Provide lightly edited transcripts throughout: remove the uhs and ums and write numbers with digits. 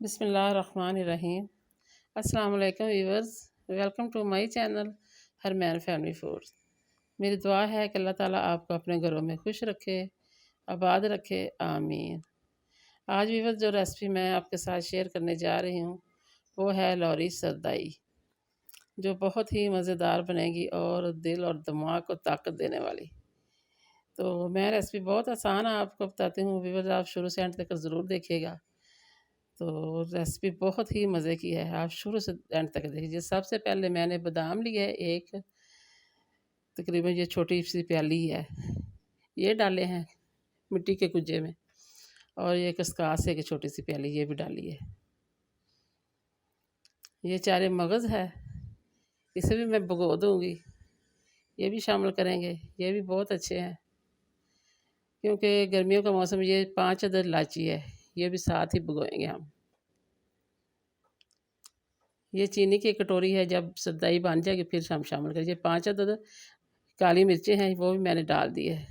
बिस्मिल्लाहिर्रहमानिर्रहीम। अस्सलाम वालेकुम viewers, welcome to my channel Harman family foods. मेरी दुआ है कि अल्लाह ताला आपको अपने घरों में खुश रखे, आबाद रखे, आमीन। आज व्यूअर्स जो रेसिपी मैं आपके साथ शेयर करने जा रही हूँ वो है लौरी सरदाई, जो बहुत ही मज़ेदार बनेगी और दिल और दिमाग को ताकत देने वाली। तो मैं रेसिपी बहुत आसान आपको बताती हूँ व्यूअर्स, आप शुरू से एंड तक ज़रूर देखिएगा। तो रेसिपी बहुत ही मज़े की है, आप शुरू से एंड तक देखिए। सबसे पहले मैंने बादाम लिए एक, तकरीबन ये छोटी सी प्याली है, ये डाले हैं मिट्टी के कुज्जे में। और ये खसकास एक छोटी सी प्याली ये भी डाली है। ये चारे मगज़ है, इसे भी मैं भिगो दूँगी, ये भी शामिल करेंगे। ये भी बहुत अच्छे हैं क्योंकि गर्मियों का मौसम। ये 5 अदद इलायची है, ये भी साथ ही भिगोएंगे हम। ये चीनी की कटोरी है, जब सरदाई बन जाएगी फिर हम शामिल करेंगे। 5 अदद काली मिर्चें हैं, वो भी मैंने डाल दी है।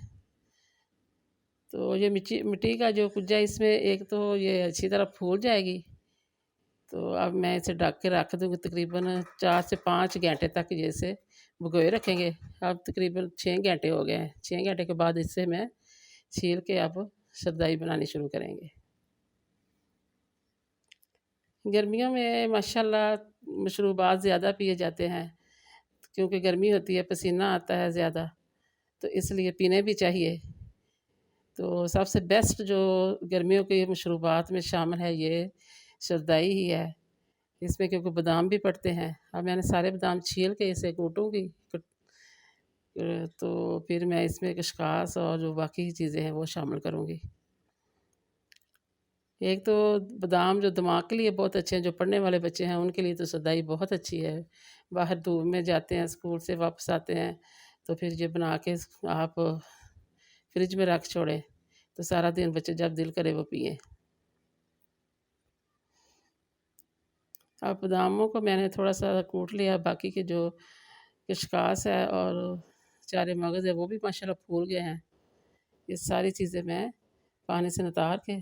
तो ये मिट्टी का जो कुज्जा, इसमें एक तो ये अच्छी तरह फूल जाएगी। तो अब मैं इसे ढक के रख दूँगी तकरीबन 4 से 5 घंटे तक। जैसे भिगोए रखेंगे। अब तकरीबन 6 घंटे हो गए हैं। 6 घंटे के बाद इससे मैं छील के अब सरदाई बनानी शुरू करेंगे। गर्मियों में माशाल्लाह मशरूबात ज़्यादा पिए जाते हैं क्योंकि गर्मी होती है, पसीना आता है ज़्यादा, तो इसलिए पीने भी चाहिए। तो सबसे बेस्ट जो गर्मियों के मशरूबात में शामिल है ये शरदाई ही है। इसमें क्योंकि बादाम भी पड़ते हैं। अब मैंने सारे बादाम छील के इसे कूटूँगी, तो फिर मैं इसमें खसकास और जो बाकी चीज़ें हैं वो शामिल करूँगी। एक तो बादाम जो दिमाग के लिए बहुत अच्छे हैं, जो पढ़ने वाले बच्चे हैं उनके लिए तो शरदाई बहुत अच्छी है। बाहर धूप में जाते हैं, स्कूल से वापस आते हैं, तो फिर ये बना के आप फ्रिज में रख छोड़ें, तो सारा दिन बच्चे जब दिल करे वो पिएँ। अब बादामों को मैंने थोड़ा-सा कूट लिया, बाकी के जो खसकास है और चारे मगज़ है वो भी माशाल्लाह फूल गए हैं। ये सारी चीज़ें मैं पानी से नितार के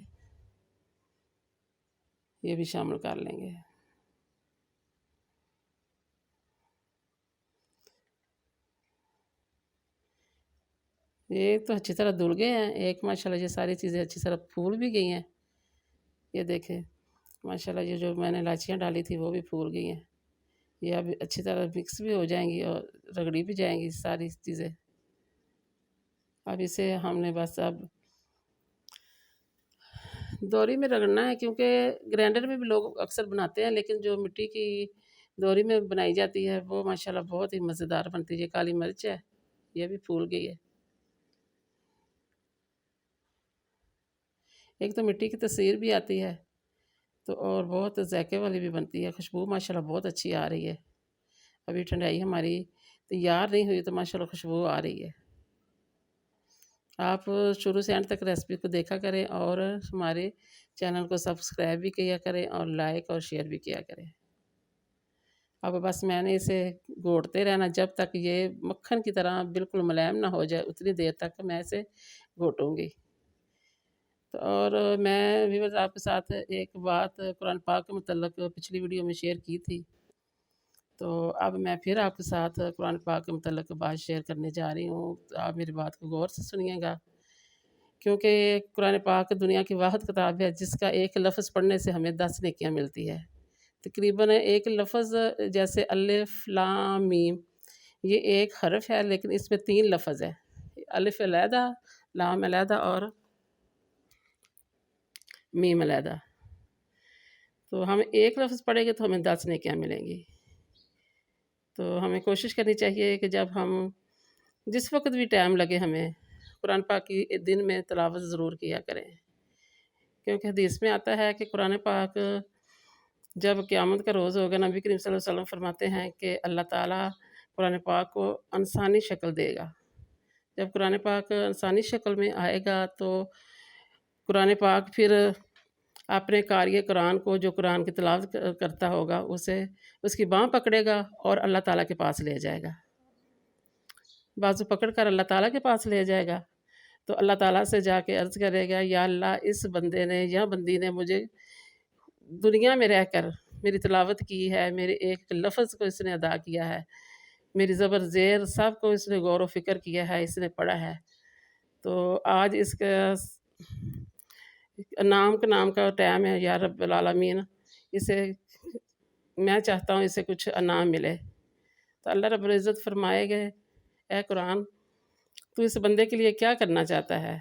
ये भी शामिल कर लेंगे। ये तो अच्छी तरह धुल गए हैं। एक माशाल्लाह ये सारी चीज़ें अच्छी तरह फूल भी गई हैं। ये देखें माशाल्लाह, ये जो मैंने इलायचियाँ डाली थी वो भी फूल गई हैं। ये अब अच्छी तरह मिक्स भी हो जाएँगी और रगड़ी भी जाएँगी सारी चीज़ें। अब इसे हमने बस अब दोरी में रगड़ना है क्योंकि ग्राइंडर में भी लोग अक्सर बनाते हैं, लेकिन जो मिट्टी की दोरी में बनाई जाती है वो माशाल्लाह बहुत ही मज़ेदार बनती है। ये काली मिर्च है, ये भी फूल गई है। एक तो मिट्टी की तस्वीर भी आती है, तो और बहुत ज़ायके वाली भी बनती है। खुशबू माशाल्लाह बहुत अच्छी आ रही है। अभी ठंडाई हमारी तैयार नहीं हुई तो माशाल्लाह खुशबू आ रही है। आप शुरू से एंड तक रेसिपी को देखा करें और हमारे चैनल को सब्सक्राइब भी किया करें और लाइक और शेयर भी किया करें। अब बस मैंने इसे घोटते रहना जब तक ये मक्खन की तरह बिल्कुल मुलायम ना हो जाए, उतनी देर तक मैं इसे घोटूँगी। तो और मैं व्यूअर्स आपके साथ एक बात कुरान पाक के मुतल्लिक़ पिछली वीडियो में शेयर की थी। तो अब मैं फिर आपके साथ कुरान पाक के मुतल्लिक़ बात शेयर करने जा रही हूँ। तो आप मेरी बात को गौर से सुनिएगा, क्योंकि कुरान पाक दुनिया की वाहिद किताब है जिसका एक लफ्ज़ पढ़ने से हमें 10 नेकियाँ मिलती है। तकरीबन एक लफ्ज़ जैसे अलिफ लाम मीम, ये एक हरफ है लेकिन इसमें 3 लफ्ज़ हैं। अलिफ अलहदा, लाम अलहदा और मीम अलहदा। तो हम एक लफ्ज़ पढ़ेंगे तो हमें 10 नेकियाँ मिलेंगी। तो हमें कोशिश करनी चाहिए कि जब हम जिस वक़्त भी टाइम लगे हमें कुरान पाक की दिन में तिलावत ज़रूर किया करें। क्योंकि हदीस में आता है कि कुरान पाक जब क़यामत का रोज़ होगा, नबी करीम सल्लल्लाहु अलैहि वसल्लम फरमाते हैं कि अल्लाह ताला कुरान पाक को इंसानी शक्ल देगा। जब कुरान पाक इंसानी शक्ल में आएगा तो कुरान पाक फिर अपने क़ारी कुरान को, जो कुरान की तिलावत करता होगा, उसे उसकी बाँह पकड़ेगा और अल्लाह ताला के पास ले जाएगा। बाजू पकड़ कर अल्लाह ताला के पास ले जाएगा। तो अल्लाह ताला से जाके अर्ज़ करेगा, या अल्लाह इस बंदे ने या बंदी ने मुझे दुनिया में रहकर मेरी तिलावत की है, मेरे एक लफ्ज़ को इसने अदा किया है, मेरी ज़बर ज़ेर सब को इसने गौर व फ़िक्र किया है, इसने पढ़ा है। तो आज इसका नाम का टाइम है या रब्बुल आलमीन, इसे मैं चाहता हूँ इसे कुछ इनाम मिले। तो अल्लाह रब्बुल इज़्ज़त फ़रमाएँगे, ए कुरान तू इस बंदे के लिए क्या करना चाहता है?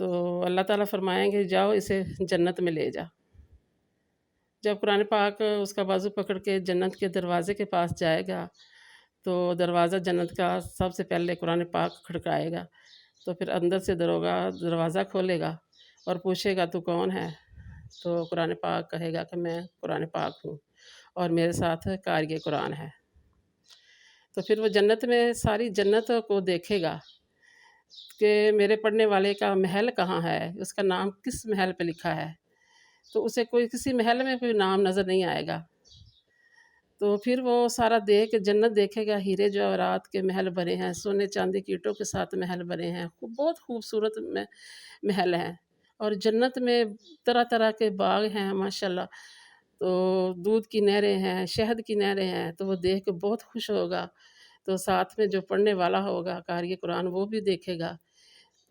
तो अल्लाह ताला फ़रमाएँगे जाओ इसे जन्नत में ले जा। जब कुरान पाक उसका बाजू पकड़ के जन्नत के दरवाज़े के पास जाएगा, तो दरवाज़ा जन्नत का सबसे पहले कुरान पाक खड़काएगा। तो फिर अंदर से दरोगा दरवाज़ा खोलेगा और पूछेगा तू कौन है? तो कुरान पाक कहेगा कि मैं कुरान पाक हूँ और मेरे साथ क़ारिए कुरान है। तो फिर वो जन्नत में सारी जन्नत को देखेगा कि मेरे पढ़ने वाले का महल कहाँ है, उसका नाम किस महल पे लिखा है। तो उसे कोई किसी महल में कोई नाम नज़र नहीं आएगा। तो फिर वो सारा देख जन्नत देखेगा, हीरे जवाहरात के महल बने हैं, सोने चांदी की ईंटों के साथ महल बने हैं, बहुत खूबसूरत महल हैं। और जन्नत में तरह तरह के बाग हैं माशाल्लाह। तो दूध की नहरें हैं, शहद की नहरें हैं, तो वो देख के बहुत खुश होगा। तो साथ में जो पढ़ने वाला होगा क़ारिए कुरान वो भी देखेगा।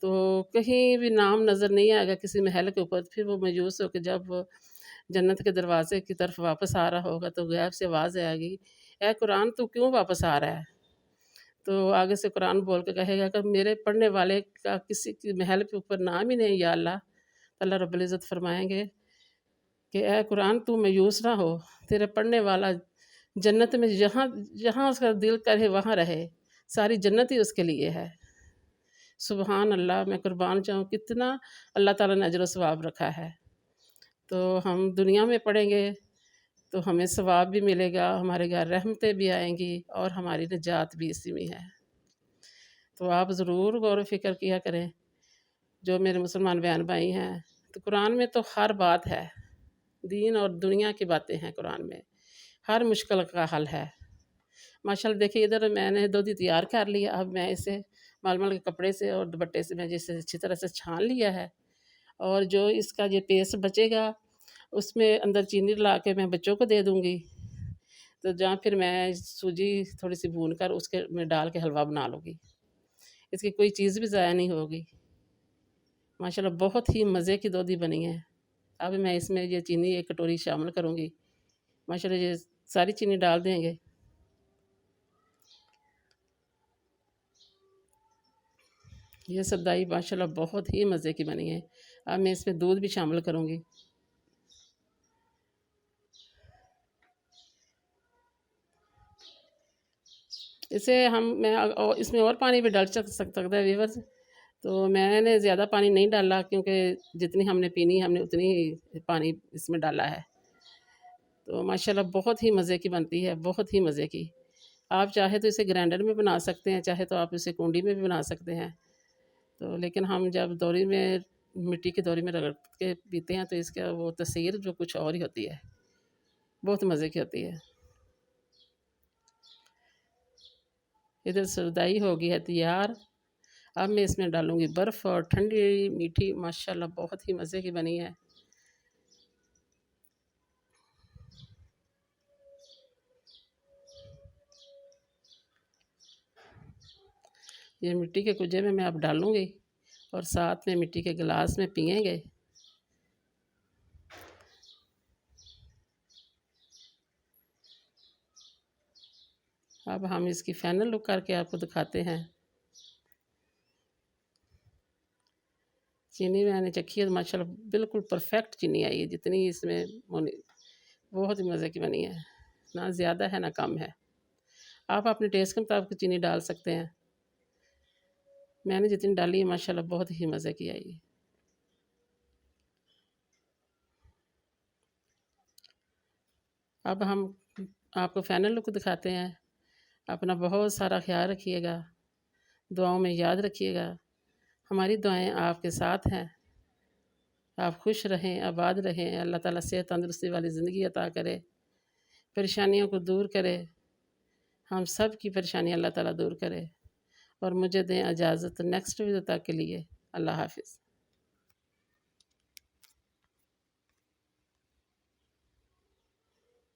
तो कहीं भी नाम नज़र नहीं आएगा किसी महल के ऊपर। फिर वो मायूस होकर जब वो जन्नत के दरवाज़े की तरफ वापस आ रहा होगा, तो गैब से आवाज़ आएगी, ए कुरान तू क्यों वापस आ रहा है? तो आगे से कुरान बोल के कहेगा कि मेरे पढ़ने वाले का किसी की महल के ऊपर नाम ही नहीं या अल्लाह। अल्लाह रब्बुल इज़्ज़त फ़रमाएँगे कि ए कुरान तू मायूस ना हो, तेरे पढ़ने वाला जन्नत में जहाँ जहाँ उसका दिल करे वहाँ रहे, सारी जन्नत ही उसके लिए है। सुबहान अल्लाह, मैं कुर्बान जाऊँ कितना अल्लाह ताला ने अजर व सवाब रखा है। तो हम दुनिया में पढ़ेंगे तो हमें सवाब भी मिलेगा, हमारे घर रहमतें भी आएँगी और हमारी निजात भी इसी में है। तो आप ज़रूर गौर व फ़िक्र किया करें, जो मेरे मुसलमान बहन भाई हैं। तो कुरान में तो हर बात है, दीन और दुनिया की बातें हैं कुरान में, हर मुश्किल का हल है। माशाल्लाह देखिए इधर मैंने दूधी तैयार कर लिया, अब मैं इसे मलमल के कपड़े से और दुपट्टे से मैं जैसे अच्छी तरह से छान लिया है। और जो इसका ये पेस्ट बचेगा उसमें अंदर चीनी डला के मैं बच्चों को दे दूँगी। तो या फिर मैं सूजी थोड़ी-सी भून कर उसके में डाल के हलवा बना लूँगी। इसकी कोई चीज़ भी ज़ाया नहीं होगी। माशाल्लाह बहुत ही मज़े की दूधी बनी है। अब मैं इसमें ये चीनी 1 कटोरी शामिल करूँगी। माशाल्लाह ये सारी चीनी डाल देंगे। ये सब्दाई माशाल्लाह बहुत ही मज़े की बनी है। अब मैं इसमें दूध भी शामिल करूँगी। इसे मैं इसमें और पानी भी डाल सकता है व्यूअर्स। तो मैंने ज़्यादा पानी नहीं डाला क्योंकि जितनी हमने पीनी है हमने उतनी ही पानी इसमें डाला है। तो माशाल्लाह बहुत ही मज़े की बनती है, बहुत ही मज़े की। आप चाहे तो इसे ग्राइंडर में बना सकते हैं, चाहे तो आप इसे कूंडी में भी बना सकते हैं। तो लेकिन हम जब दौरी में मिट्टी की दौरी में रगड़ के पीते हैं तो इसका वो तसीर जो कुछ और ही होती है, बहुत मज़े की होती है। इधर सरदाई हो गई है तैयार। अब मैं इसमें डालूँगी बर्फ़ और ठंडी मीठी माशाल्लाह बहुत ही मज़े की बनी है। ये मिट्टी के कुजे में मैं अब डालूँगी और साथ में मिट्टी के गिलास में पिएँगे। अब हम इसकी फ़ाइनल लुक करके आपको दिखाते हैं। चीनी मैंने चखी है तो माशाल्लाह बिल्कुल परफ़ेक्ट चीनी आई है, जितनी इसमें होनी बहुत ही मज़े की बनी है। ना ज़्यादा है ना कम है। आप अपने टेस्ट के मुताबिक चीनी डाल सकते हैं। मैंने जितनी डाली है माशाल्लाह बहुत ही मज़े की आई है। अब हम आपको फ़ाइनल लुक दिखाते हैं। अपना बहुत सारा ख़्याल रखिएगा, दुआओं में याद रखिएगा। हमारी दुआएँ आपके साथ हैं। आप खुश रहें, आबाद रहें, अल्लाह ताला सेहत तंदुरुस्ती वाली ज़िंदगी अता करे, परेशानियों को दूर करे, हम सब की परेशानी अल्लाह ताला दूर करे और मुझे दें इजाज़त नेक्स्ट वीडियो तक के लिए। अल्लाह हाफ़िज़।